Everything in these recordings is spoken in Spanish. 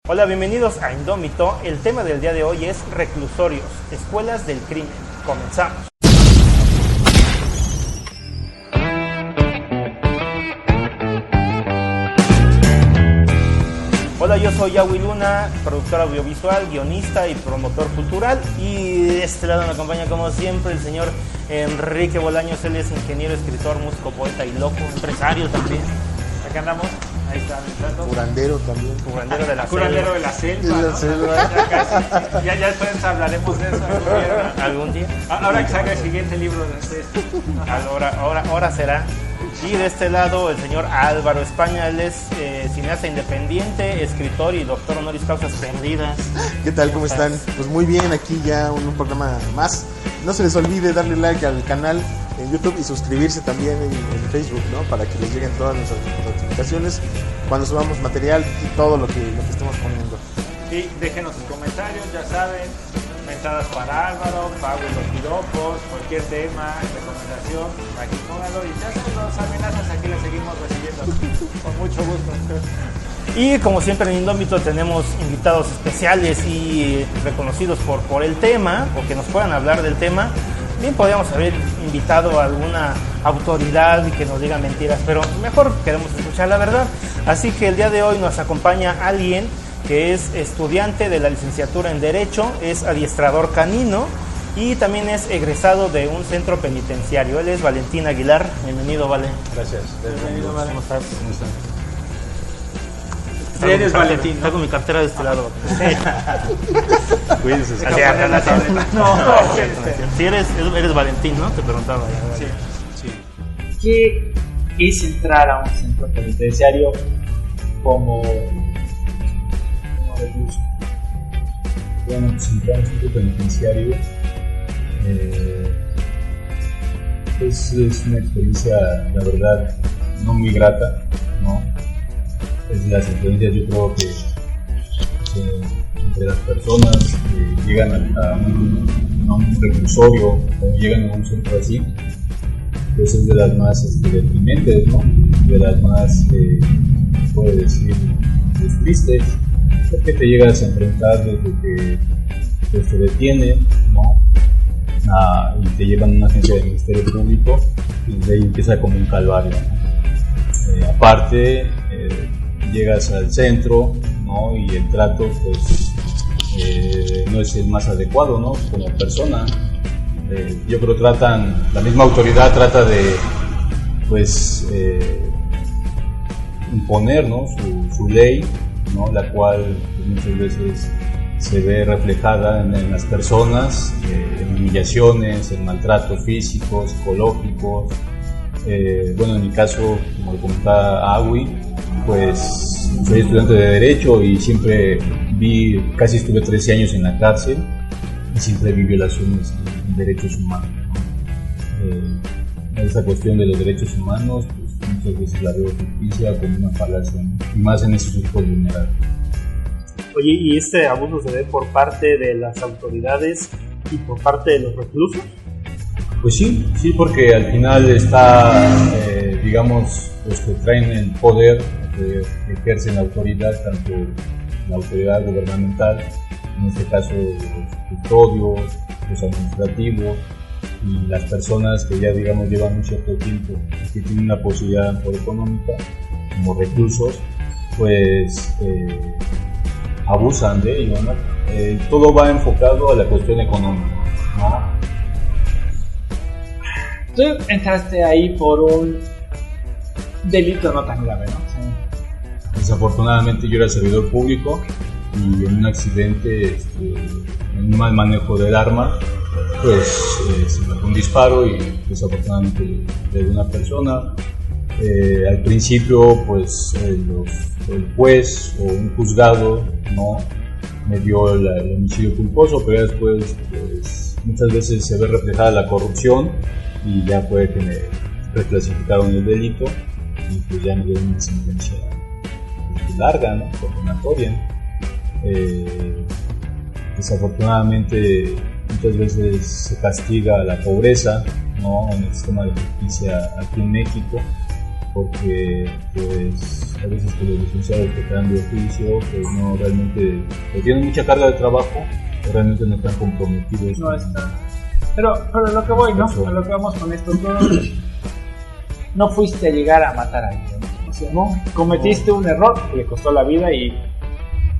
Hola, bienvenidos a Indómito. El tema del día de hoy es reclusorios, escuelas del crimen. Comenzamos. Hola, yo soy Yawi Luna, productor audiovisual, guionista y promotor cultural. Y de este lado me acompaña como siempre el señor Enrique Bolaños. Él es ingeniero, escritor, músico, poeta y loco, empresario también. Acá andamos. Ahí está, curandero también. Curandero de la curandero de la selva. Ya después hablaremos de eso algún día. Ahora que salga el siguiente libro de este. Ahora será. Y de este lado el señor Álvaro España. Él es cineasta independiente, escritor y doctor honoris causa prendidas. ¿Qué tal? ¿Cómo están? Pues muy bien, aquí ya un programa más. No se les olvide darle like al canal en YouTube y suscribirse también en Facebook, ¿no? Para que les lleguen todas nuestras notificaciones cuando subamos material y todo lo que estemos poniendo. Y déjenos sus comentarios, ya saben, mentadas para Álvaro, Pablo los piropos, cualquier tema, recomendación, aquí póngalo y ya saben, las amenazas aquí las seguimos recibiendo con mucho gusto. Y como siempre en Indómito tenemos invitados especiales y reconocidos por el tema, o que nos puedan hablar del tema. Bien podríamos haber invitado a alguna autoridad y que nos diga mentiras, pero mejor queremos escuchar la verdad. Así que el día de hoy nos acompaña alguien que es estudiante de la licenciatura en Derecho, es adiestrador canino y también es egresado de un centro penitenciario. Él es Valentín Aguilar. Bienvenido, Vale. Gracias. Bienvenido, Vale. ¿Cómo estás? ¿Cómo están? Sí, eres Valentín, ¿no? Tengo mi cartera de este lado. Cuídense. Si eres Valentín, ¿no? Te preguntaba. Sí. ¿Qué es entrar a un centro penitenciario como recluso? Bueno, pues entrar a un centro penitenciario es una experiencia, la verdad, no muy grata, ¿no? Es de las experiencias, yo creo que entre las personas que llegan a un reclusorio o llegan a un centro así, pues es de las más deprimentes, ¿no? De las más, puede decir, pues, tristes, porque te llegas a enfrentar desde que pues, te detienen, ¿no? Y te llevan a una agencia del Ministerio Público y de ahí empieza como un calvario, ¿no? Aparte, llegas al centro, ¿no? Y el trato pues no es el más adecuado, ¿no? Como persona, yo creo la misma autoridad trata de pues imponer, ¿no? su ley, ¿no? La cual pues, muchas veces se ve reflejada en las personas, en humillaciones, en maltratos físicos, psicológicos. Bueno, en mi caso, como le comentaba Awi, pues soy estudiante de Derecho y siempre casi estuve 13 años en la cárcel y siempre vi violaciones en derechos humanos, ¿no? Esa cuestión de los derechos humanos, pues muchas veces la veo ficticia como una falacia, ¿no? Y más en esos grupos vulnerables. Oye, ¿y este abuso se ve por parte de las autoridades y por parte de los reclusos? Pues sí, porque al final está, digamos, los que traen el poder, que ejercen la autoridad, tanto la autoridad gubernamental, en este caso los custodios, los administrativos y las personas que ya, digamos, llevan un cierto tiempo y que tienen una posibilidad mejor económica, como reclusos, pues abusan de ello, ¿no? Todo va enfocado a la cuestión económica, ¿no? Tú entraste ahí por un delito no tan grave, ¿no? Sí. Desafortunadamente yo era servidor público y en un accidente, en un mal manejo del arma, pues se me fue un disparo y desafortunadamente de una persona. Al principio, pues el juez o un juzgado no me dio el homicidio culposo, pero después, pues muchas veces se ve reflejada la corrupción y ya fue que me reclasificaron el delito y pues ya me dieron una sentencia larga, ¿no? Condenatoria. Desafortunadamente muchas veces se castiga la pobreza, ¿no? En el sistema de justicia aquí en México, porque pues a veces que los licenciados que están de oficio pues no realmente pues, tienen mucha carga de trabajo, pero realmente no están comprometidos. No está. Pero lo que voy, ¿no? A lo que vamos con esto, no fuiste a llegar a matar a alguien, ¿no? O sea, no, cometiste un error que le costó la vida y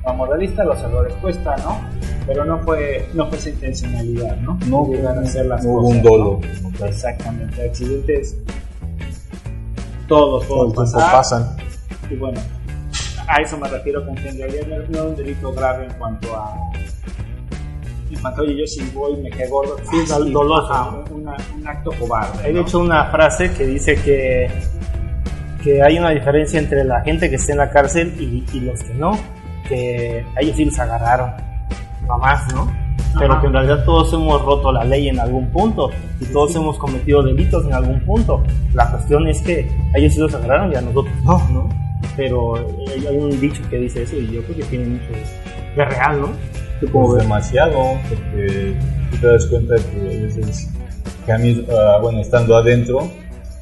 vamos realista, los errores cuestan, ¿no? Pero no fue esa intencionalidad, ¿no? No llegar a hacer las no cosas, hubo un dolo. ¿no? Exactamente, accidentes todos Todo el tiempo pasar. pasan. Y bueno, a eso me refiero con que en realidad no es un delito grave en cuanto a oye, yo si voy me quedé gordo. Sí, es doloso. Ajá, un acto cobarde. Hay de ¿no? hecho una frase que dice que hay una diferencia entre la gente que está en la cárcel y los que no, que a ellos sí los agarraron, no más, ¿no? Pero Ajá. que en realidad todos hemos roto la ley en algún punto y todos hemos cometido delitos en algún punto. La cuestión es que a ellos sí los agarraron y a nosotros no. Pero hay un dicho que dice eso y yo creo que tiene mucho de real, ¿no? ¿Tú cómo Pues ves? demasiado, porque tú te das cuenta que a veces, que a mí, bueno, estando adentro,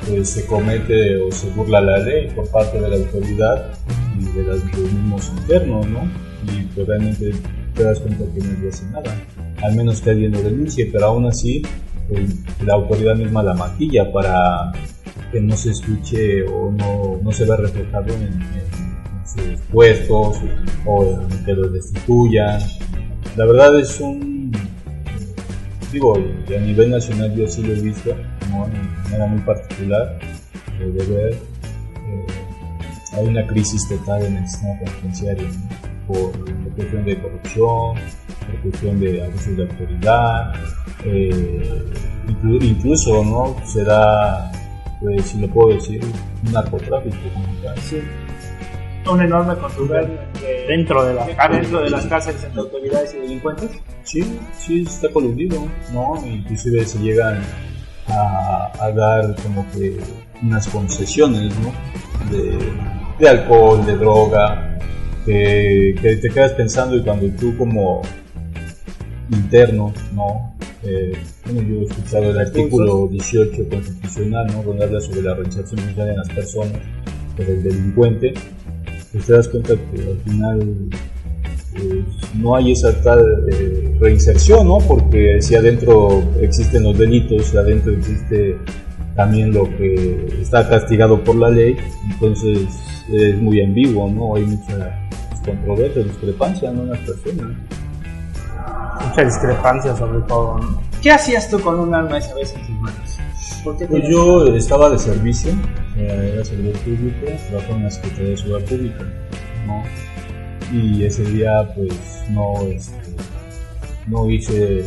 pues se comete o se burla la ley por parte de la autoridad y de los mismos internos, ¿no? Y pues realmente te das cuenta que no hace nada, al menos que alguien lo denuncie, pero aún así pues, la autoridad misma la maquilla para que no se escuche o no se vea reflejado en sus puestos o en que los destituyan. La verdad es digo, y a nivel nacional yo sí lo he visto, ¿no? De manera muy particular, de ver, hay una crisis total en el sistema penitenciario, ¿no? Por la cuestión de corrupción, por cuestión de abusos de autoridad, incluso, ¿no? Se da, pues, si lo puedo decir, un narcotráfico como tal. Sí. Un enorme control Dentro de la dentro de las cárceles entre autoridades y delincuentes. Sí, está coludido, ¿no? Inclusive se llegan a dar como que unas concesiones, ¿no? De alcohol, de droga, que te quedas pensando y cuando tú como interno, ¿no? Bueno, yo he escuchado el artículo 18 constitucional, ¿no? Donde habla sobre la reinserción social en las personas, por el delincuente, pues te das cuenta que al final pues, no hay esa tal reinserción, ¿no? Porque si adentro existen los delitos, si adentro existe también lo que está castigado por la ley, entonces es muy ambiguo, ¿no? Hay mucha controversia, discrepancia, ¿no? En las personas. Mucha discrepancia sobre todo, ¿no? ¿Qué hacías tú con un arma esa vez en tus manos? ¿Por qué Pues tenías- yo estaba de servicio, era servidor público, trabajo en la Secretaría de Seguridad Pública, ¿no? Y ese día pues no hice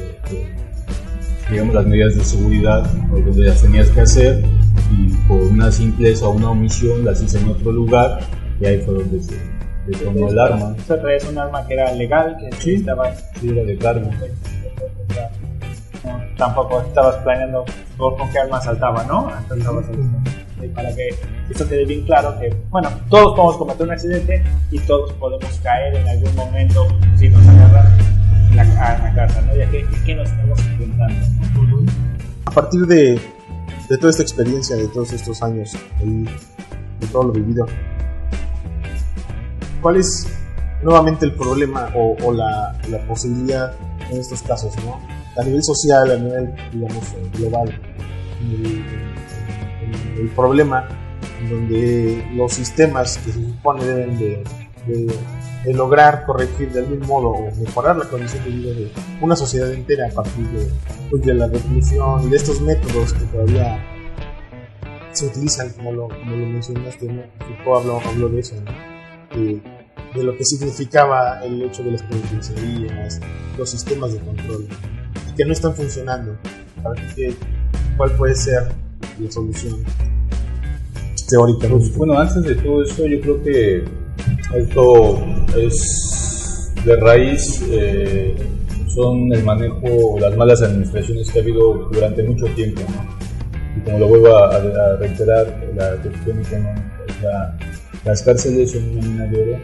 digamos las medidas de seguridad donde las tenías que hacer y por una simpleza o una omisión las hice en otro lugar y ahí fue donde se tomó el arma. O sea, traías un arma que era legal, que Sí. estaba... Sí, era de cargo. No, tampoco estabas planeando con qué arma saltaba, ¿no? Y para que esto quede bien claro que, bueno, todos podemos cometer un accidente y todos podemos caer en algún momento si nos agarran en la casa, ¿no? Ya que ¿qué nos estamos enfrentando? A partir de toda esta experiencia, de todos estos años, de todo lo vivido, ¿cuál es nuevamente el problema o la posibilidad en estos casos, ¿no? A nivel social, a nivel, digamos, global, el problema en donde los sistemas que se supone deben de lograr corregir de algún modo o mejorar la condición de vida de una sociedad entera a partir de la reclusión y de estos métodos que todavía se utilizan, como lo mencionaste, ¿no? Foucault habló de eso, ¿no? De lo que significaba el hecho de las penitenciarías, los sistemas de control, y que no están funcionando. ¿Cuál puede ser la solución teórica? Pues, bueno, antes de todo eso, yo creo que esto es de raíz, son el manejo, las malas administraciones que ha habido durante mucho tiempo, ¿no? Y como lo vuelvo a reiterar, la cuestión económica, o sea, las cárceles son una mina de oro,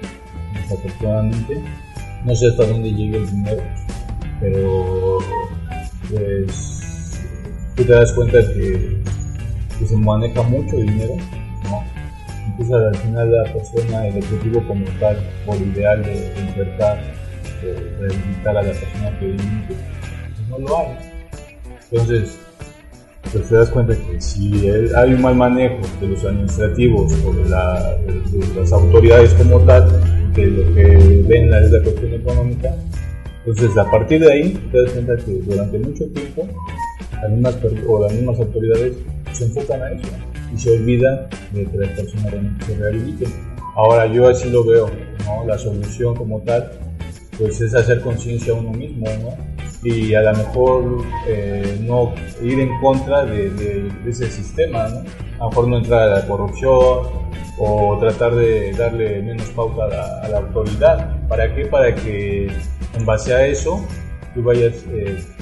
desafortunadamente. No sé hasta dónde llega el dinero, pero pues tú te das cuenta que se maneja mucho dinero, ¿no? Entonces al final la persona, el objetivo como tal, o el ideal de libertad, de rehabilitar a la persona que delinque, pues no lo hay. Entonces, pues te das cuenta que si hay un mal manejo de los administrativos o de las autoridades como tal, que lo que ven es la cuestión económica, entonces a partir de ahí te das cuenta que durante mucho tiempo las mismas autoridades se enfocan a eso y se olvidan de que las personas realmente se rehabiliten. Ahora yo así lo veo, ¿no? La solución como tal pues es hacer conciencia a uno mismo, ¿no? Y a lo mejor no ir en contra de ese sistema, ¿no? A lo mejor no entrar a la corrupción o tratar de darle menos pauta a la autoridad. ¿Para qué? Para que en base a eso tú vayas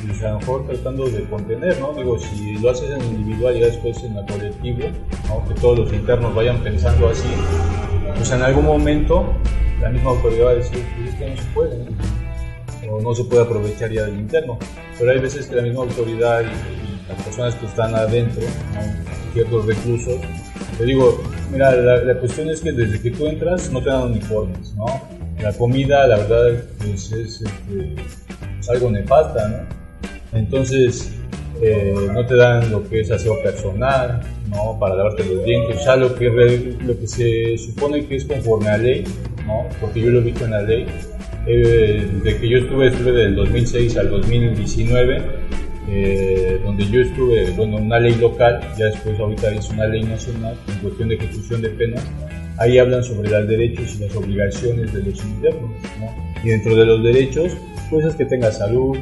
pues a lo mejor tratando de contener, ¿no? Digo, si lo haces en individual y después en el colectivo, ¿no? Que todos los internos vayan pensando así, pues en algún momento la misma autoridad va a decir, pues es que no se puede, ¿no? O no se puede aprovechar ya del interno. Pero hay veces que la misma autoridad y las personas que están adentro, ¿no? Ciertos reclusos, te digo, mira, la cuestión es que desde que tú entras no te dan uniformes, ¿no? La comida, la verdad, pues es algo nefasta, ¿no? Entonces, no te dan lo que es aseo personal, ¿no? Para lavarte los dientes, o sea, lo que se supone que es conforme a ley, ¿no? Porque yo lo he visto en la ley. Desde que yo estuve del 2006 al 2019, donde yo estuve, bueno, una ley local, ya después ahorita es una ley nacional en cuestión de ejecución de penas. Ahí hablan sobre los derechos y las obligaciones de los internos, ¿no? Y dentro de los derechos, pues es que tengas salud,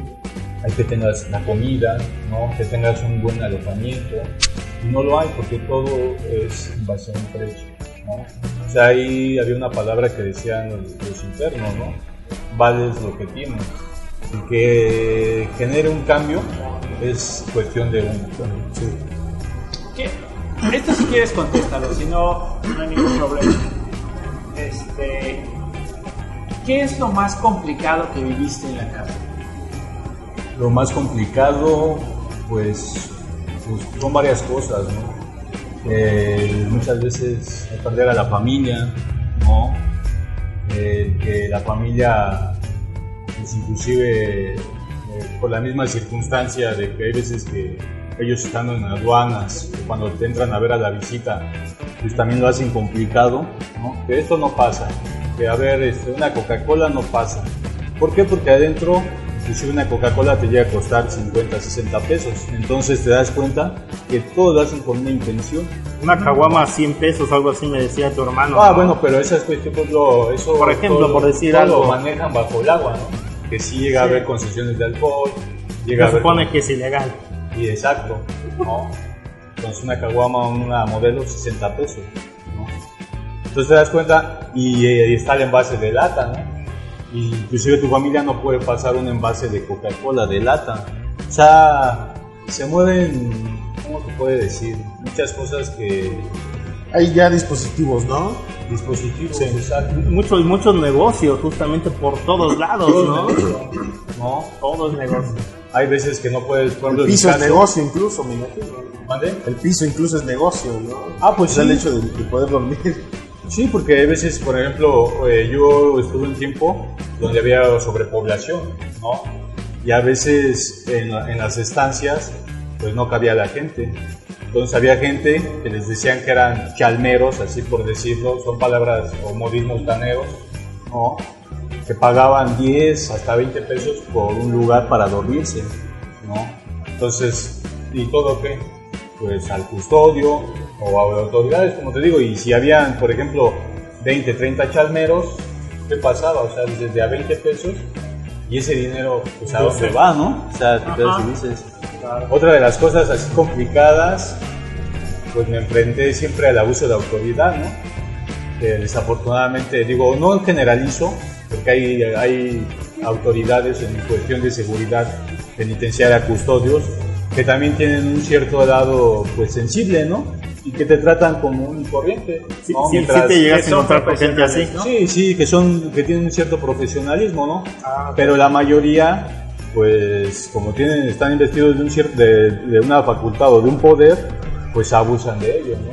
hay que tengas la comida, ¿no? Que tengas un buen alojamiento, y no lo hay porque todo es en base a un precio, ¿no? O sea, ahí había una palabra que decían los internos, ¿no? Vales lo que tienes, y que genere un cambio es cuestión de uno. Sí. ¿Qué? Esto si quieres contéstalo, si no, no hay ningún problema. ¿Qué es lo más complicado que viviste en la cárcel? Lo más complicado, pues son varias cosas, ¿no? Muchas veces perder a la familia, ¿no? Que la familia, pues inclusive por la misma circunstancia de que hay veces que ellos estando en aduanas, cuando te entran a ver a la visita, pues también lo hacen complicado, ¿no? Que esto no pasa, que a ver, una Coca-Cola no pasa. ¿Por qué? Porque adentro, inclusive una Coca-Cola te llega a costar 50, 60 pesos. Entonces te das cuenta que todo lo hacen con una intención. Una caguama a 100 pesos, algo así me decía tu hermano. Ah, ¿no? Bueno, pero esas cuestiones, eso, por ejemplo, por decir todo algo, lo manejan bajo el agua, ¿no? Que sí llega a haber concesiones de alcohol, llega se supone que es ilegal. Y exacto, ¿no? Entonces una caguama, una modelo, 60 pesos, ¿no? Entonces te das cuenta y está el envase de lata, ¿no? Y inclusive tu familia no puede pasar un envase de Coca-Cola de lata. O sea, se mueven, ¿cómo te puede decir? Muchas cosas que... Hay ya dispositivos, ¿no? Dispositivos, sí. Exacto. Muchos negocios, justamente por todos lados, ¿no? ¿No? Todos negocios. Hay veces que no puedes... Por ejemplo, El piso en es mi caso, negocio incluso, me imagino. ¿mande? El piso incluso es negocio, ¿no? Ah, pues o sea, sí. el hecho de poder dormir. Sí, porque hay veces, por ejemplo, yo estuve un tiempo donde había sobrepoblación, ¿no? Y a veces en las estancias, pues no cabía la gente. Entonces había gente que les decían que eran chalmeros, así por decirlo, son palabras o modismos taneros, ¿no? Que pagaban 10 hasta 20 pesos por un lugar para dormirse, ¿no? Entonces, ¿y todo qué? Pues al custodio o a autoridades, como te digo, y si habían, por ejemplo, 20, 30 chalmeros, ¿qué pasaba? O sea, desde a 20 pesos, y ese dinero, pues a dónde va, ¿no? O sea, te quedas y dices. Otra de las cosas así complicadas, pues me enfrenté siempre al abuso de autoridad, ¿no? Desafortunadamente, digo, no generalizo, porque hay autoridades en cuestión de seguridad penitenciaria, custodios, que también tienen un cierto lado pues sensible, ¿no? Y que te tratan como un corriente, Sí, ¿no? sí, sí te llegas a encontrar con gente así, ¿no? Sí, que tienen un cierto profesionalismo, ¿no? Ah, pero la mayoría, pues como están investidos de una facultad o de un poder, pues abusan de ello, ¿no?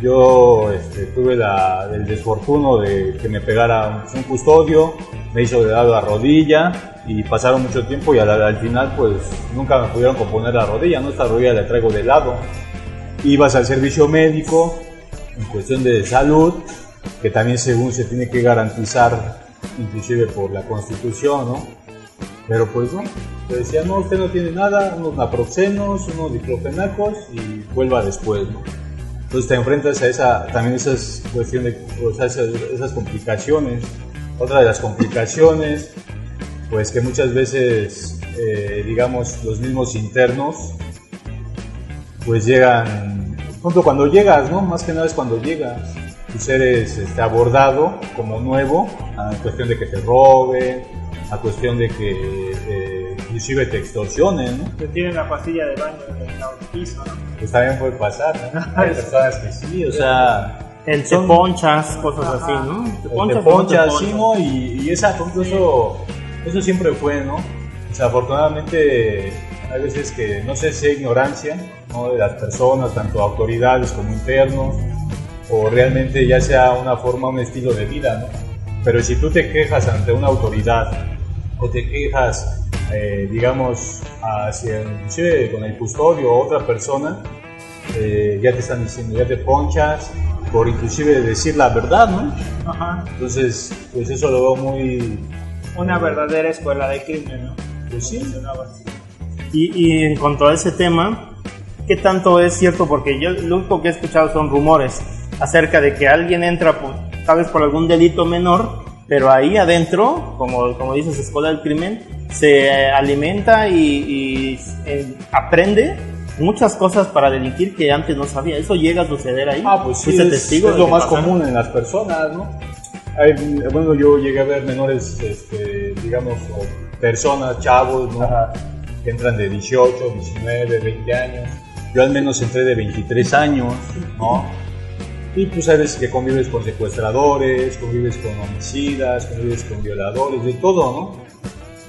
Yo tuve el desfortuno de que me pegara un custodio, me hizo de lado la rodilla y pasaron mucho tiempo y al final pues nunca me pudieron componer la rodilla, ¿no? Esta rodilla la traigo de lado. Ibas al servicio médico en cuestión de salud, que también según se tiene que garantizar inclusive por la Constitución, ¿no? Pero pues no, te decían, no, usted no tiene nada, unos naproxenos, unos diclofenacos y vuelva después, ¿no? Entonces te enfrentas a también esas cuestiones, o sea, esas complicaciones. Otra de las complicaciones, pues que muchas veces, digamos, los mismos internos, pues llegan, junto cuando llegas, ¿no? Más que nada es cuando llegas, pues eres abordado como nuevo, a cuestión de que te roben, a cuestión de que inclusive te extorsionen, ¿no? Que tienen la pastilla de baño en el piso, ¿no? Pues también puede pasar, ¿no? Hay personas que sí, o sea... Te ponchas, cosas así, ¿no? Te ponchas, sí, ¿no? Y eso siempre fue, ¿no? Desafortunadamente hay veces que, no sé si es ignorancia, ¿no? De las personas, tanto autoridades como internos, o realmente ya sea una forma, un estilo de vida, ¿no? Pero si tú te quejas ante una autoridad, o te quejas, digamos, inclusive con el custodio o otra persona, ya te están diciendo, ya te ponchas, por inclusive decir la verdad, ¿no? Ajá. Entonces, pues eso lo veo muy... Una verdadera escuela de crimen, ¿no? Pues sí. Y en cuanto a ese tema, ¿qué tanto es cierto? Porque yo lo único que he escuchado son rumores acerca de que alguien entra, tal vez por algún delito menor, pero ahí adentro, como dices, escuela del crimen, se alimenta y aprende muchas cosas para delinquir que antes no sabía. ¿Eso llega a suceder ahí? Pues sí, es lo más común en las personas, ¿no? Bueno, yo llegué a ver menores, digamos, o personas, chavos, ¿no? Que entran de 18, 19, 20 años. Yo al menos entré de 23 años, ¿no? Y pues hay veces que convives con secuestradores, convives con homicidas, convives con violadores, de todo, ¿no?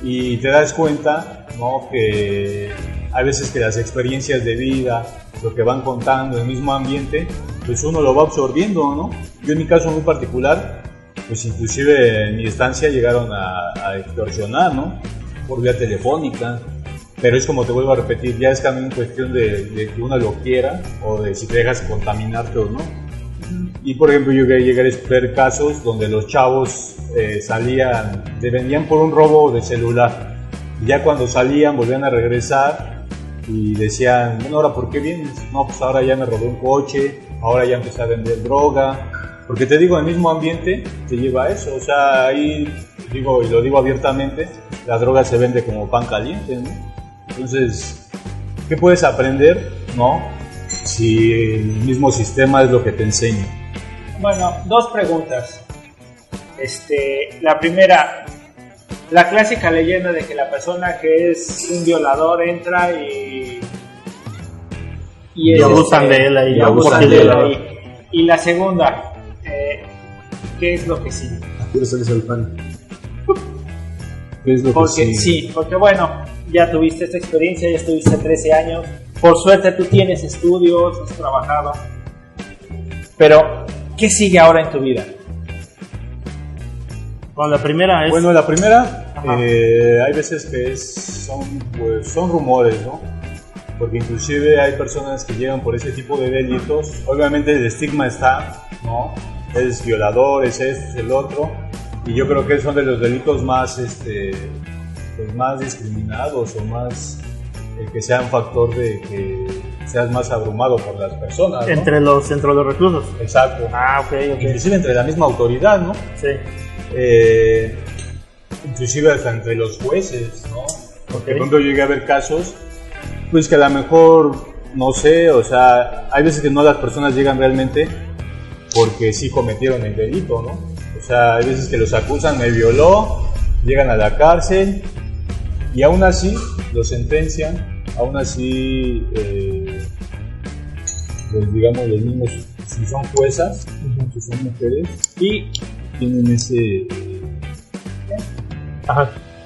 Y te das cuenta, ¿no? Que hay veces que las experiencias de vida, lo que van contando en el mismo ambiente, pues uno lo va absorbiendo, ¿no? Yo en mi caso muy particular, pues inclusive en mi estancia llegaron a extorsionar, ¿no? Por vía telefónica. Pero es como te vuelvo a repetir, ya es también cuestión de que uno lo quiera o de si te dejas contaminarte o no. Y por ejemplo yo llegué a ver casos donde los chavos vendían por un robo de celular. Y ya cuando salían volvían a regresar y decían, bueno, ¿ahora por qué vienes? No, pues ahora ya me robé un coche, ahora ya empecé a vender droga. Porque te digo, el mismo ambiente te lleva a eso. O sea, ahí digo, y lo digo abiertamente, la droga se vende como pan caliente, ¿no? Entonces, ¿qué puedes aprender, no? Si el mismo sistema es lo que te enseña. Bueno, dos preguntas. La primera, la clásica leyenda de que la persona que es un violador entra y abusan de él ahí. Y abusan de él ahí. Y la segunda, ¿qué es lo que sigue? Quiero salir al pan. ¿Qué es lo que sigue? Sí, porque bueno, ya tuviste esta experiencia, ya estuviste 13 años. Por suerte tú tienes estudios, has trabajado. Pero, ¿qué sigue ahora en tu vida? Bueno, la primera es... Bueno, la primera, hay veces que son rumores, ¿no? Porque inclusive hay personas que llegan por ese tipo de delitos. Obviamente el estigma está, ¿no? Es violador, es esto, es el otro. Y yo creo que son de los delitos más, pues más discriminados o más... que sea un factor de que seas más abrumado por las personas, ¿no? Entre los reclusos. Exacto. Ok. Inclusive entre la misma autoridad, ¿no? Sí. Inclusive hasta entre los jueces, ¿no? Porque pronto llegué a ver casos, pues que a lo mejor, no sé, o sea, hay veces que no las personas llegan realmente porque sí cometieron el delito, ¿no? O sea, hay veces que los acusan, me violó, llegan a la cárcel y aún así los sentencian, aún así, pues digamos los mismos, si son juezas, si son mujeres, y tienen ese...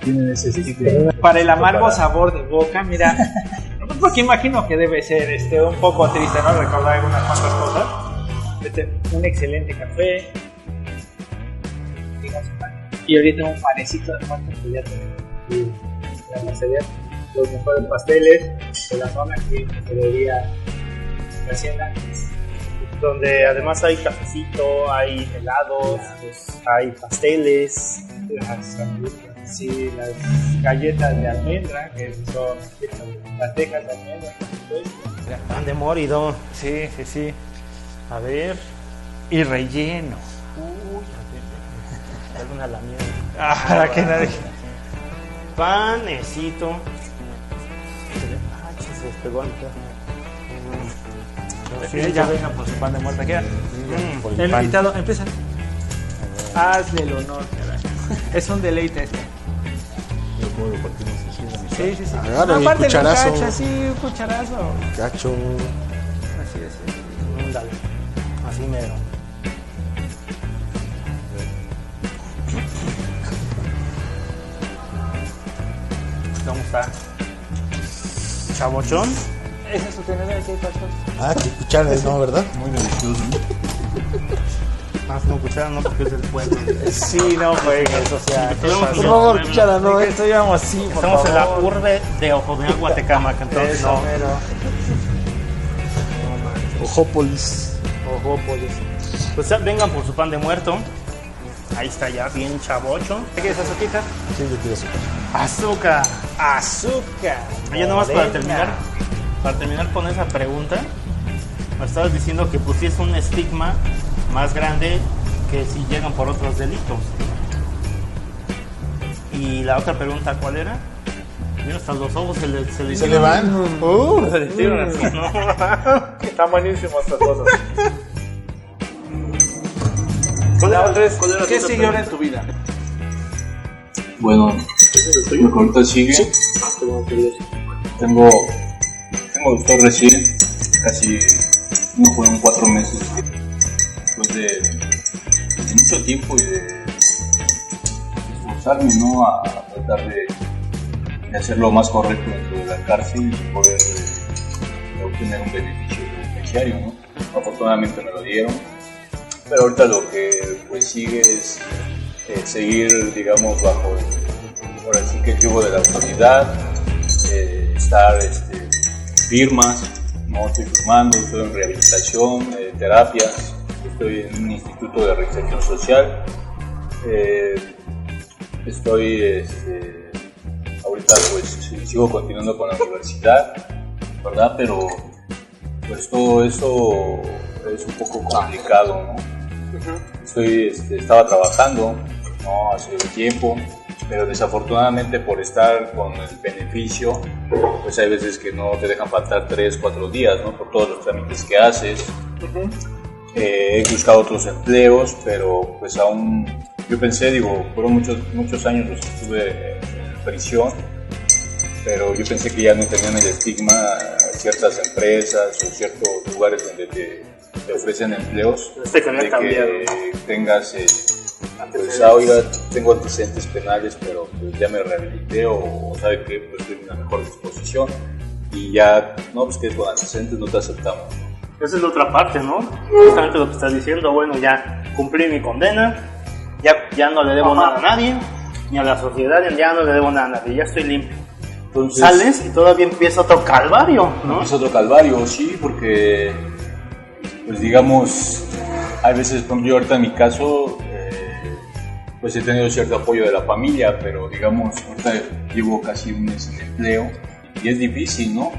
tienen ese estigma. Para el amargo sabor de boca, mira, porque imagino que debe ser un poco triste, ¿no? Recordar algunas cuantas cosas. un excelente café, digamos, y ahorita un panecito de muerto que ya tenemos la mercería, los mejores pasteles de la zona que debería la hacienda, donde además hay cafecito, hay helados, pues, hay pasteles. sí, las galletas de almendra, que son las tejas de almendra, Pan de morido. Sí, sí, sí. A ver. Y relleno. Alguna la mierda. Para que nadie... Panecito. Se despegó el Sí, ya vengan por su pan de muerta. ¿Qué? Por el El pan. invitado, empieza. Hazle el honor, caray. Es un deleite esto. ¿Cómo lo partimos así? la mitad? Sí, sí, sí. Agarra mi Aparte de un cucharazo. cacho, sí, un cucharazo. Cacho. Así es. Dale. Así mero. ¿Cómo está? ¿Chabochón? Ese es su tenedor aquí, pastor. Ah, qué cucharas, ¿no? ¿Verdad? Muy delicioso, ¿no? Más no cuchara, no, porque es del pueblo. Sí, no juegues, o sea. Estamos Por favor, cuchara, no, Que estuviéramos así, por Estamos en la favor. urbe de Ojomeal, Guatecamac, entonces Eso, no. mero. Ojópolis. Ojópolis. Pues ya vengan por su pan de muerto. Ahí está ya, bien chavocho. ¿Qué quieres, azuquita? Sí, yo quiero azúcar. Azúcar. Azúcar. Oye, nomás para Morena. terminar con esa pregunta, me estabas diciendo que pues sí es un estigma más grande que si llegan por otros delitos. Y la otra pregunta, ¿cuál era? Mira, hasta los ojos se le ¿Se le van? Se le tiran así, ¿no? Están buenísimas estas cosas. ¿Cuál era ¿Qué tu sigue ahora pregunta? en tu vida? Bueno, lo que ahorita sigue. Tengo, estoy recién, casi, no fueron 4 meses, después de mucho tiempo y de esforzarme, ¿no? A tratar de hacer lo más correcto dentro de la cárcel y poder obtener un beneficio penitenciario, ¿no? Afortunadamente me lo dieron, pero ahorita lo que pues sigue es seguir, digamos, bajo ahora sí que el yugo de la autoridad, estar firmas, no estoy firmando, estoy en rehabilitación, terapias, estoy en un instituto de reinserción social, estoy ahorita pues sigo continuando con la universidad, ¿verdad? Pero pues todo eso es un poco complicado, ¿no? Estaba trabajando, ¿no? Hace un tiempo, pero desafortunadamente por estar con el beneficio, pues hay veces que no te dejan faltar 3-4 días, ¿no? Por todos los trámites que haces. He buscado otros empleos, pero pues aún, yo pensé, fueron muchos años los que estuve en prisión, pero yo pensé que ya no tenían el estigma ciertas empresas o ciertos lugares donde te ofrecen empleos, Este que había de cambiado. que tengas pues oiga, tengo antecedentes penales, pero pues ya me rehabilité o sabe que pues estoy en una mejor disposición y ya, no, pues que con antecedentes no te aceptamos. Esa es la otra parte, ¿no? Justamente lo que estás diciendo, bueno, ya cumplí mi condena, ya no le debo nada a nadie, ni a la sociedad, ya no le debo nada a nadie, ya estoy limpio. Entonces, Sales y todavía empieza otro calvario, ¿no? es otro calvario, sí, porque pues digamos, hay veces, por ejemplo, yo ahorita en mi caso pues he tenido cierto apoyo de la familia, pero digamos, ahorita llevo casi un mes en empleo y es difícil, ¿no?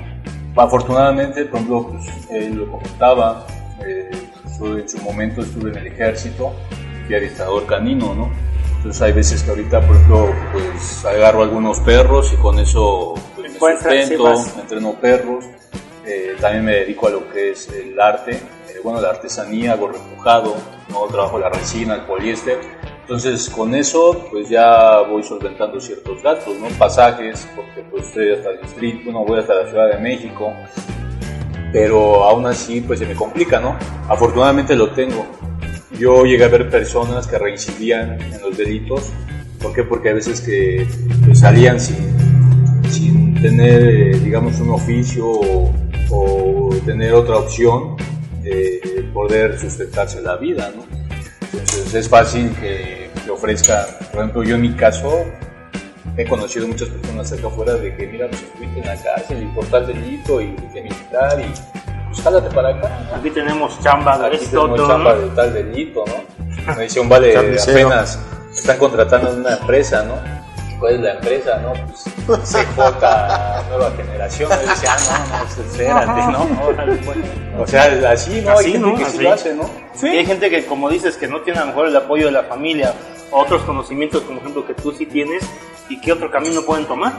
Afortunadamente, por ejemplo, pues, lo comentaba, en su momento estuve en el ejército, fui adiestrador canino, ¿no? Entonces hay veces que ahorita, por ejemplo, pues agarro algunos perros y con eso pues, me sustento, entreno perros, también me dedico a lo que es el arte, la artesanía, hago repujado, ¿no? Trabajo la resina, el poliéster. Entonces con eso pues ya voy solventando ciertos gastos, ¿no? Pasajes, porque pues estoy hasta el distrito, no voy hasta la Ciudad de México, pero aún así pues se me complica, ¿no? Afortunadamente lo tengo. Yo llegué a ver personas que reincidían en los delitos. ¿Por qué? Porque hay veces que pues, salían sin tener, digamos, un oficio o tener otra opción de poder sustentarse la vida, ¿no? Entonces es fácil que te ofrezcan, por ejemplo, yo en mi caso he conocido muchas personas acá afuera de que mira, pues estuviste en la cárcel y por tal delito y que militar y pues jálate para acá. Aquí tenemos chamba de Aquí esto, tenemos chamba de tal delito, ¿no? Me dice un vale, Carnicero. apenas están contratando en una empresa, ¿no? ¿Cuál es la empresa, no? Pues CJ Nueva Generación. Y decía, no, espérate, ¿no? Órale, pues. O sea, así, ¿no? Así, Hay gente ¿no? que Así. sí lo hace, ¿no? Y hay gente que, como dices, que no tiene a lo mejor el apoyo de la familia, o otros conocimientos, como ejemplo, que tú sí tienes, y qué otro camino pueden tomar.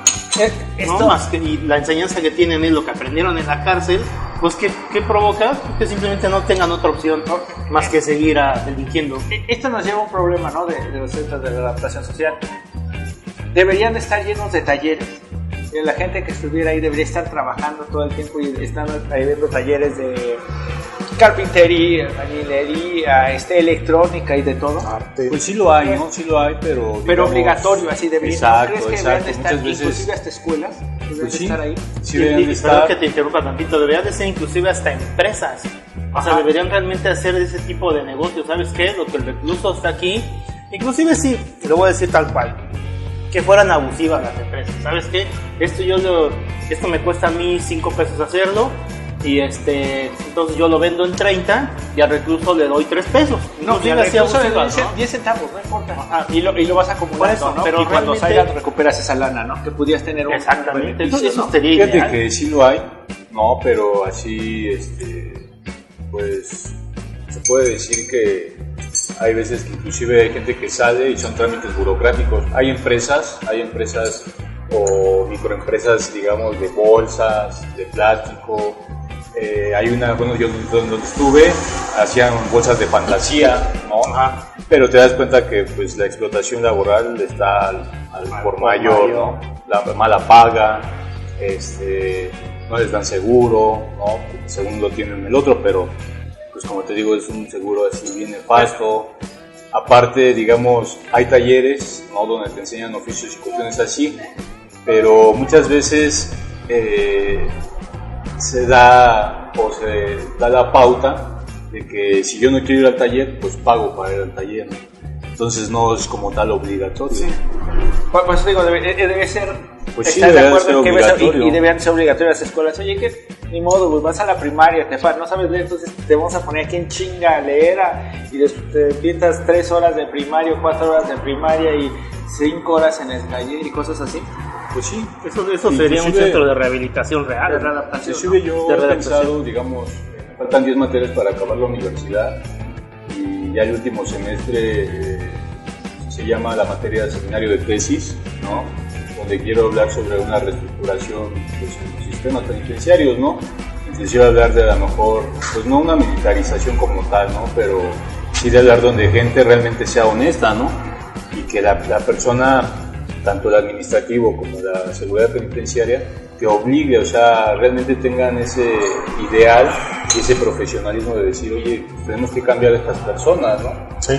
¿No? Más que, y la enseñanza que tienen es lo que aprendieron en la cárcel, pues ¿qué provoca? Que simplemente no tengan otra opción más que seguir delinquiendo. Esto nos lleva a un problema, ¿no? De los centros de adaptación social. Deberían de estar llenos de talleres. La gente que estuviera ahí debería estar trabajando todo el tiempo y están ahí viendo talleres de carpintería, albañilería, electrónica y de todo. Arte. Pues sí lo hay, ¿no? Sí lo hay, pero... Pero digamos, obligatorio, así debería. Exacto, ¿No crees que exacto. deberían de estar, Muchas veces, inclusive hasta escuelas, deberían pues de sí, estar ahí? sí deberían de Perdón estar. que te interrumpa tantito, deberían de ser inclusive hasta empresas. O sea, deberían realmente hacer ese tipo de negocios. ¿Sabes qué? Lo que el recluso está aquí, inclusive sí, te lo voy a decir tal cual, que fueran abusivas las empresas. ¿Sabes qué? Esto me cuesta a mí 5 pesos hacerlo, y entonces yo lo vendo en 30 y al recluso le doy 3 pesos. No, y al así recluso le abusivas, dicen ¿no? 10 centavos, no importa. Y lo vas acumulando, Por eso, ¿no? pero Y cuando realmente- salgas recuperas esa lana, ¿no? Que pudieras tener un Exactamente. beneficio, Entonces eso ¿no? sería Fíjate ideal. que sí lo hay, no, pero así, pues, se puede decir que hay veces que inclusive hay gente que sale y son trámites burocráticos. Hay empresas o microempresas, digamos, de bolsas, de plástico. Hay una, bueno, yo donde estuve, hacían bolsas de fantasía, ¿no? Ajá. Pero te das cuenta que pues la explotación laboral está al por mayor, ¿no? La mala paga, no les dan seguro, ¿no? Según lo tienen el otro, pero pues como te digo, es un seguro así bien nefasto. Aparte, digamos, hay talleres, ¿no? Donde te enseñan oficios y cuestiones así, pero muchas veces se da la pauta de que si yo no quiero ir al taller, pues pago para ir al taller, ¿no? Entonces no es como tal obligatorio. Sí. Por eso digo, debe ser. Pues sí, ¿estás de debería acuerdo ser en que obligatorio. y deberían ser obligatorias las escuelas? Oye, que ni modo, pues vas a la primaria, no sabes leer, entonces te vamos a poner aquí en chinga a leer y después te pintas 3 horas de primaria, 4 horas de primaria y 5 horas en el taller y cosas así. Pues sí, Eso sería un Inclusive- centro de rehabilitación real. De readaptación. inclusive yo De he redactación. pensado, digamos, me faltan 10 materias para acabar la universidad y ya el último semestre se llama la materia de seminario de tesis, ¿no? Donde quiero hablar sobre una reestructuración pues, en los sistemas penitenciarios, ¿no? Quisiera hablar de a lo mejor, pues no una militarización como tal, ¿no? Pero sí de hablar donde gente realmente sea honesta, ¿no? Y que la persona, tanto el administrativo como la seguridad penitenciaria, te obligue, o sea, realmente tengan ese ideal y ese profesionalismo de decir, oye, tenemos que cambiar a estas personas, ¿no? Sí.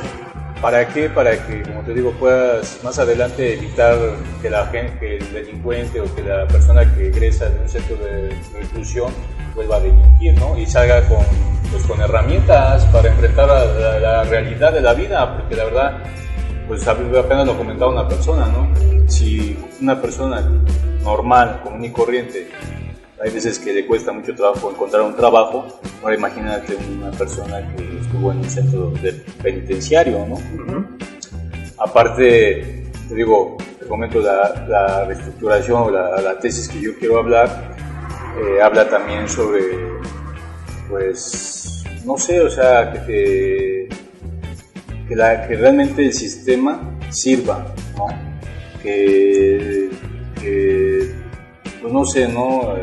¿Para qué? Para que, como te digo, puedas más adelante evitar que la gente, que el delincuente o que la persona que egresa de un centro de reclusión vuelva a delinquir, ¿no? Y salga con herramientas para enfrentar a la realidad de la vida, porque la verdad, pues apenas lo comentaba una persona, ¿no? Si una persona normal, común y corriente, hay veces que le cuesta mucho trabajo encontrar un trabajo, ahora imagínate una persona que estuvo en un centro penitenciario, ¿no? Aparte, te digo, te comento la reestructuración o la tesis que yo quiero hablar, habla también sobre, pues, no sé, o sea, que realmente el sistema sirva, ¿no? Que pues no sé, ¿no?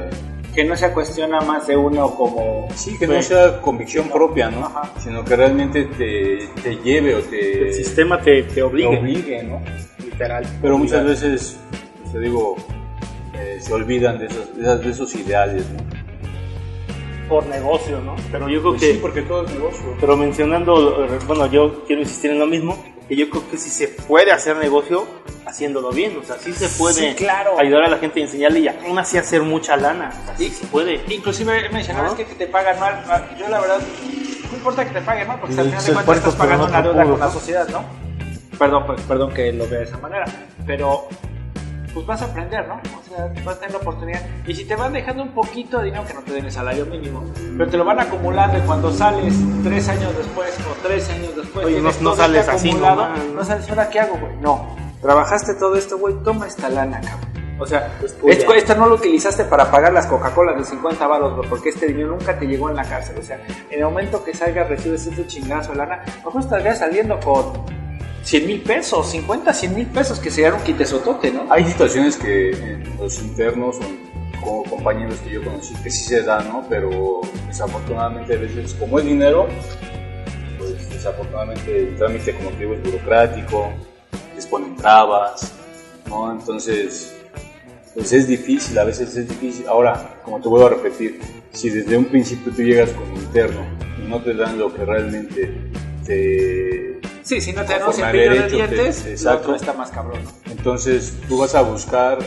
Que no se cuestiona más de uno como... Sí, que no sea convicción propia, ¿no? Ajá. Sino que realmente te lleve o El sistema te obligue. ¿no? Literal. Pero muchas veces, pues te digo, se olvidan de esos ideales, ¿no? Por negocio, ¿no? Pero yo creo Pues que... sí, porque todo es negocio. Pero mencionando, bueno, yo quiero insistir en lo mismo, que yo creo que sí se puede hacer negocio haciéndolo bien, o sea, sí se puede Sí, claro. ayudar a la gente y enseñarle y aún así hacer mucha lana, o sea, sí se puede. Inclusive mencionabas ¿no? que te pagan mal. Yo la verdad no importa que te paguen, ¿no? Porque Y al final de ser cuentas puercos, estás pagando pero una no deuda con puros. la sociedad, ¿no? Perdón que lo vea de esa manera, pero pues vas a aprender, ¿no? O sea, vas a tener la oportunidad. Y si te van dejando un poquito de dinero, que no te den el salario mínimo, pero te lo van acumulando y cuando sales 3 años después o 3 años después, Oye, tienes no todo sales este así acumulado, nomás, ¿no? no sabes, ¿ahora qué hago, güey? No, trabajaste todo esto, güey, toma esta lana, cabrón. O sea, esto no lo utilizaste para pagar las Coca-Colas de 50 baros, güey, porque este dinero nunca te llegó en la cárcel. O sea, en el momento que salgas recibes este chingazo de lana, mejor estarías saliendo con 100,000 pesos, 50, 100,000 pesos, que sería un quitesotote, ¿no? Hay situaciones que en los internos o con compañeros que yo conocí que sí se da, ¿no? Pero desafortunadamente a veces, como es dinero, pues desafortunadamente el trámite, como te digo, es burocrático, les ponen trabas, ¿no? Entonces, pues es difícil, a veces es difícil. Ahora, como te vuelvo a repetir, si desde un principio tú llegas como interno y no te dan lo que realmente te... Sí, si no te dan un conforme al cepillo de derecho, dientes, lo exacto. otro está más cabrón, ¿no? Entonces tú vas a buscar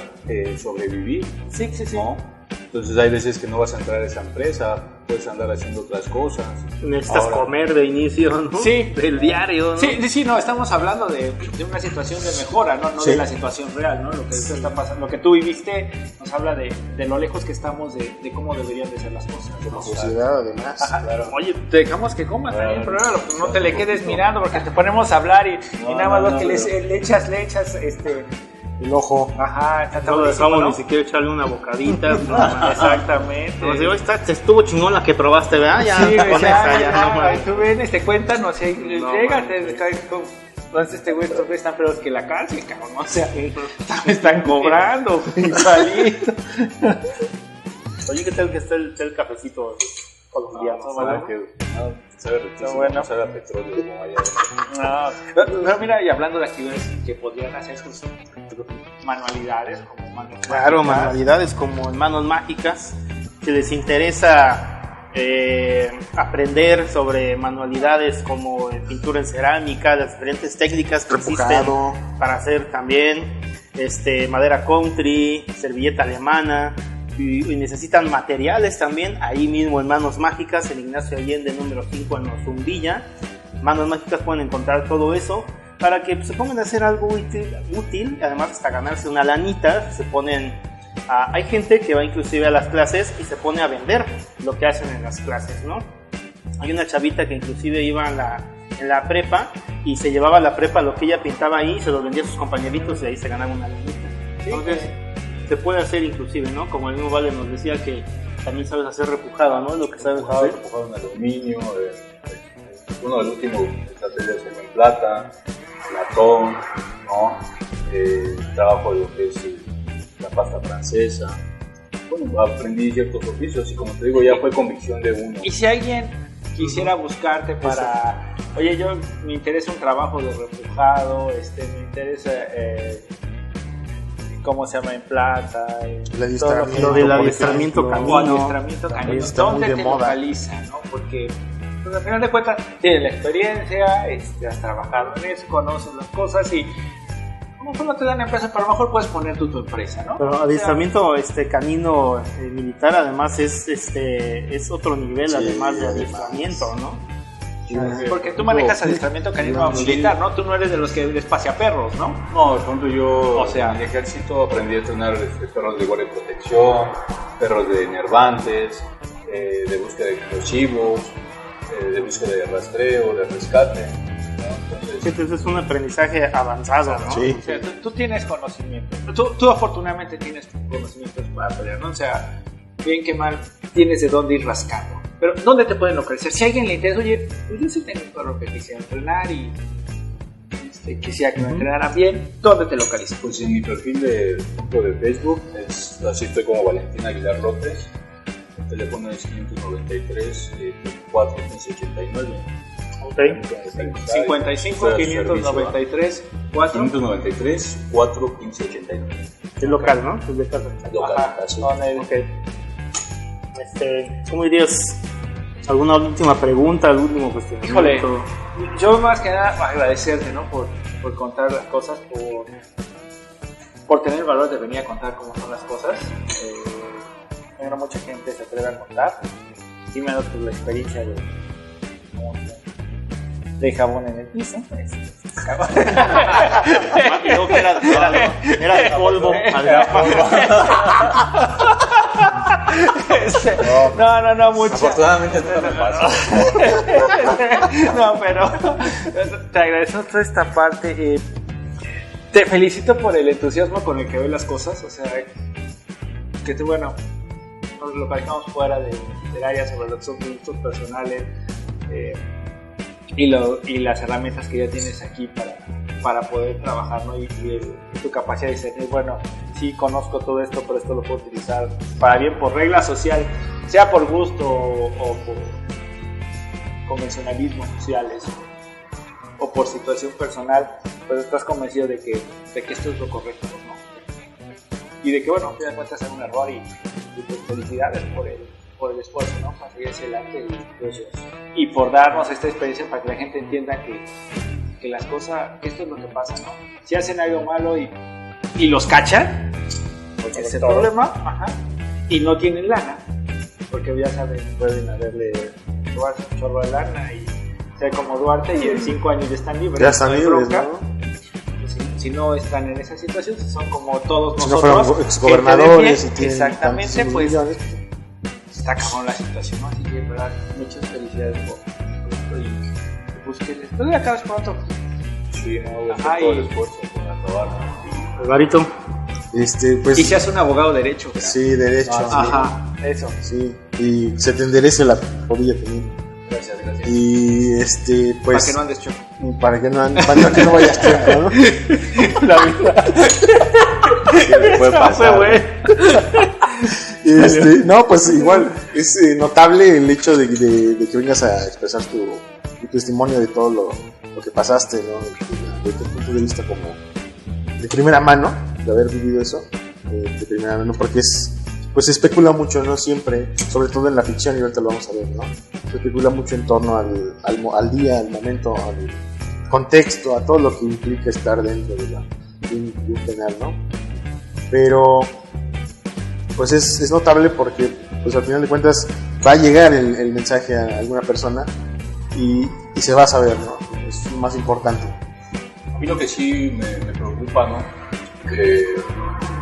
sobrevivir, Sí, sí, sí. ¿no? Entonces hay veces que no vas a entrar a esa empresa, puedes andar haciendo otras cosas. Necesitas Ahora, comer de inicio, ¿no? Sí. Del diario, ¿no? Sí, no, estamos hablando de una situación de mejora, no Sí. de la situación real, ¿no? Lo que ahorita está pasando, lo que tú viviste nos habla de lo lejos que estamos de cómo deberían de ser las cosas. Como sociedad, además. Ajá. Claro. Oye, te dejamos que comas también, Claro. pero no te le quedes mirando porque te ponemos a hablar y nada más no, lo que no, le echas, El ojo. ajá, está No lo buenísimo, dejamos ¿no? ni siquiera echarle una bocadita. No, Exactamente. Como si, "Oye, te estuvo chingón la que probaste, ¿verdad? Ya, Sí, con güey, esa, ya, no ya, mames". tú ven, cuéntanos, No, llégate, entonces este güey, estos güeyes están peores que la cárcel, cabrón, o sea, me están cobrando, igualito. Oye, ¿qué tal que está el cafecito colombiano? sabe que sabe riquísimo, bueno. no sabe a petróleo como allá. No, pero mira, y hablando de actividades que podrían hacer sus manualidades, como manos Claro, mágicas. manualidades como en Manos Mágicas. Si les interesa aprender sobre manualidades como pintura en cerámica, las diferentes técnicas que existen Repujado. para hacer también madera country, servilleta alemana, y necesitan materiales también, ahí mismo en Manos Mágicas, en Ignacio Allende número 5 en Ozumbilla. Manos Mágicas pueden encontrar todo eso para que se pongan a hacer algo útil, además hasta ganarse una lanita. Se ponen hay gente que va inclusive a las clases y se pone a vender lo que hacen en las clases, ¿no? Hay una chavita que inclusive iba en la prepa y se llevaba a la prepa lo que ella pintaba ahí, se lo vendía a sus compañeritos y ahí se ganaba una lanita. Entonces se puede hacer inclusive, ¿no? Como el mismo Vale nos decía que también sabes hacer repujado, ¿no? Lo que sabes hacer. Repujado en aluminio, uno del último estrategia es en plata, latón, ¿no? Trabajo de lo que es la pasta francesa. Bueno, aprendí ciertos oficios y como te digo, ya fue convicción de uno. Y si alguien quisiera buscarte para, oye, yo me interesa un trabajo de repujado, me interesa, ¿cómo se llama? En plata, El adiestramiento, Lo del por adiestramiento ejemplo. canino. adiestramiento También canino, está muy ¿dónde de te moda. localiza, no? Porque pues, al final de cuentas tienes la experiencia, has trabajado en eso, conoces las cosas y a lo mejor no te dan empresa, pero a lo mejor puedes poner tú tu empresa, ¿no? Pero adiestramiento canino militar además es otro nivel, Sí, además de además. adiestramiento, ¿no? Porque tú manejas adiestramiento canino militar, ¿no? Tú no eres de los que eres paseaperros, ¿no? No, por ejemplo, yo O sea, en el ejército aprendí a entrenar perros de guardia y protección, perros de nervantes, de búsqueda de explosivos, de búsqueda de rastreo, de rescate, ¿no? Entonces es un aprendizaje avanzado, ¿no? Sí. O sea, tú tienes conocimiento. Tú afortunadamente tienes conocimientos para pelear, ¿no? O sea, bien que mal, tienes de dónde ir rascando. Pero, ¿dónde te pueden localizar? Si a alguien le interesa, oye, pues yo sí tengo un perro que quisiera entrenar y quisiera que me entrenaran bien, ¿dónde te localizan? Pues en mi perfil de Facebook, así estoy como Valentín Aguilar López. El teléfono es 593 4 1589. Ok. 55 593 4 593 4 1589. Es local, ¿no? Es de casa. Local, así. Ok. ¿Cómo dirías? ¿Alguna última pregunta? ¿Algún último Híjole, cuestionamiento? yo más que nada agradecerte, ¿no? Por contar las cosas, por tener el valor de venir a contar cómo son las cosas. No mucha gente se atreve a contar. Y menos por la experiencia de jabón en el piso. Y luego que era de polvo. No, mucho. Afortunadamente no me pasa. No, pero te agradezco toda esta parte. Te felicito por el entusiasmo con el que ves las cosas. O sea, que tú, bueno, nos lo platicamos fuera del área sobre lo que son productos personales y las herramientas que ya tienes aquí para poder trabajar, ¿no? Y tu capacidad de discernir, bueno, sí conozco todo esto, pero esto lo puedo utilizar para bien por regla social, sea por gusto o por convencionalismos sociales o por situación personal, pero estás convencido de que esto es lo correcto, ¿no? Y de que, bueno, te das cuenta de hacer un error y pues felicidades por el esfuerzo, ¿no? Para seguir hacia adelante y por darnos esta experiencia para que la gente entienda que las cosas, que esto es lo que pasa, ¿no? Si hacen algo malo y los cachan, porque es el problema, y no tienen lana, porque ya saben, pueden haberle robado un chorro de lana y ser como Duarte y en 5 años ya están libres. Ya están libres, ¿no? Si no están en esa situación, si son como todos Si nosotros, no fueron exgobernadores y tienen exactamente, tantos pues millones. está cabrón la situación, ¿no? Así que, verdad, muchas felicidades por esto y pues que les doy la cabeza pronto. Sí, no, todo el esfuerzo por acabar. Alvarito. Pues, Y seas un abogado derecho, ¿verdad? sí, derecho. Ajá, eso. Sí, y se te enderece la rodilla también. Gracias. Y pues. Para que no andes choco. Para que no vayas choco, ¿no? La vida. Puede pasar. güey. No, pues igual es notable el hecho de que vengas a expresar tu testimonio de todo lo que pasaste, ¿no? Desde tu punto de vista como de primera mano, de haber vivido eso, de primera mano, porque pues se especula mucho, ¿no? Siempre, sobre todo en la ficción, y ahorita lo vamos a ver, ¿no? Se especula mucho en torno al día, al momento, al contexto, a todo lo que implica estar dentro de un penal, ¿no? Pero pues es notable porque pues al final de cuentas va a llegar el mensaje a alguna persona y se va a saber, ¿no? Es lo más importante. A mí lo que sí me preocupa, ¿no? Que,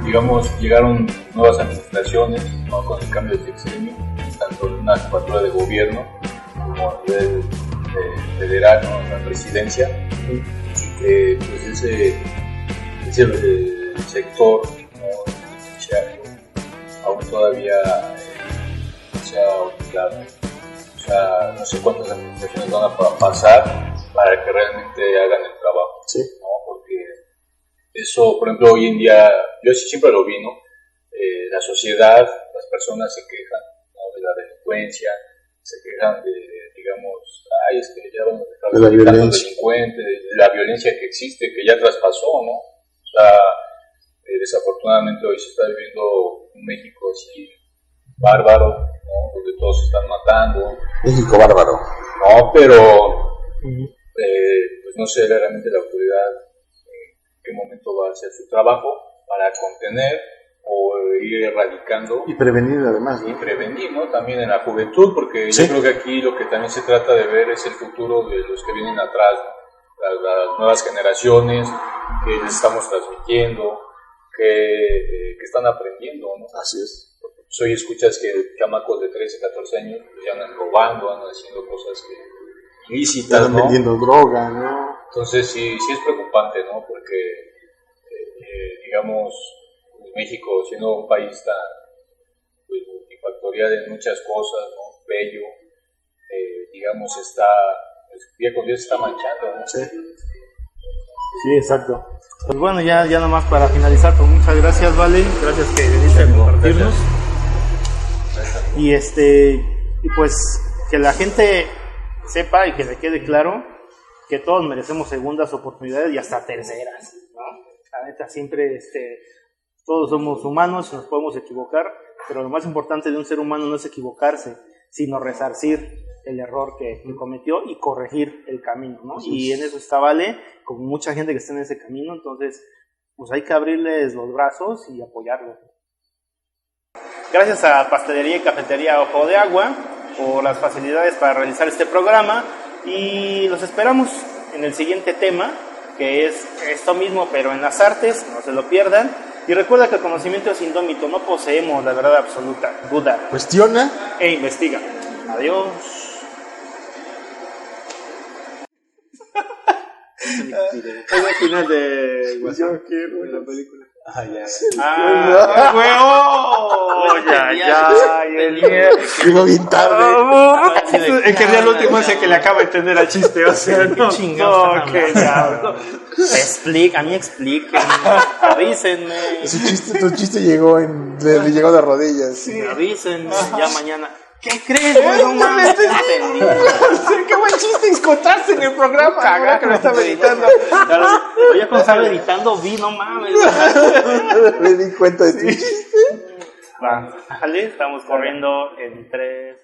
digamos, llegaron nuevas administraciones, ¿no? Con el cambio de sexenio, tanto en una jefatura de gobierno como a nivel federal, ¿no? En la presidencia, y pues ese sector, ¿no? Judiciario aún todavía no se ha olvidado. O sea, no sé cuántas administraciones van a pasar para que realmente hagan el trabajo, Sí. ¿no? Porque eso, por ejemplo, hoy en día, yo siempre lo vi, ¿no? La sociedad, las personas se quejan, ¿no? De la delincuencia, se quejan de, digamos, es que ya vamos a dejar de la tantos violencia. delincuentes, de la violencia que existe, que ya traspasó, ¿no? O sea, desafortunadamente hoy se está viviendo un México así bárbaro, ¿no? Donde todos se están matando. México bárbaro. No, pero pues no sé realmente la autoridad en qué momento va a hacer su trabajo para contener o ir erradicando Y prevenir además, y ¿no? prevenir, ¿no? También en la juventud, porque Sí. yo creo que aquí lo que también se trata de ver es el futuro de los que vienen atrás, ¿no? Las nuevas generaciones que les estamos transmitiendo, que están aprendiendo, ¿no? Así es. Pues hoy escuchas que chamacos de 13, 14 años pues ya andan robando, andan haciendo cosas ilícitas, Están ¿no? vendiendo droga, ¿no? Entonces sí es preocupante, ¿no? Porque, digamos, México siendo un país tan pues, multifactorial en muchas cosas, ¿no? Bello, digamos, está, pues, día con día se está manchando, ¿no? Sí. Sí, exacto. Pues bueno, ya nomás para finalizar, pues muchas gracias, Vale. Gracias que viniste a compartirnos. Y pues que la gente sepa y que le quede claro que todos merecemos segundas oportunidades y hasta terceras, ¿no? La neta, siempre todos somos humanos, nos podemos equivocar, pero lo más importante de un ser humano no es equivocarse, sino resarcir el error que cometió y corregir el camino, ¿no? Y en eso está Vale, con mucha gente que está en ese camino, entonces pues hay que abrirles los brazos y apoyarlos. Gracias a Pastelería y Cafetería Ojo de Agua por las facilidades para realizar este programa Y los esperamos en el siguiente tema, que es esto mismo, pero en las artes, no se lo pierdan. Y recuerda que el conocimiento es indómito, no poseemos la verdad absoluta. Duda Cuestiona. e investiga. Adiós. Es el final de WhatsApp. Yo quiero de la película. Ah, huevo. Ya, el miedo. Llegó bien tarde. El que ría el último es el que le acaba de entender al chiste, o sea, no, chingados no, que ya. A mí expliquen, avísenme, Tu chiste llegó le llegó de rodillas. avísenme, ya mañana. ¿Qué crees, güey? No mames, te entendí. Qué buen chiste encontraste en el programa. Caga que lo estaba editando. Oye, cuando estaba editando vi, no mames. Me di cuenta de tu chiste. Vale, estamos corriendo en 3.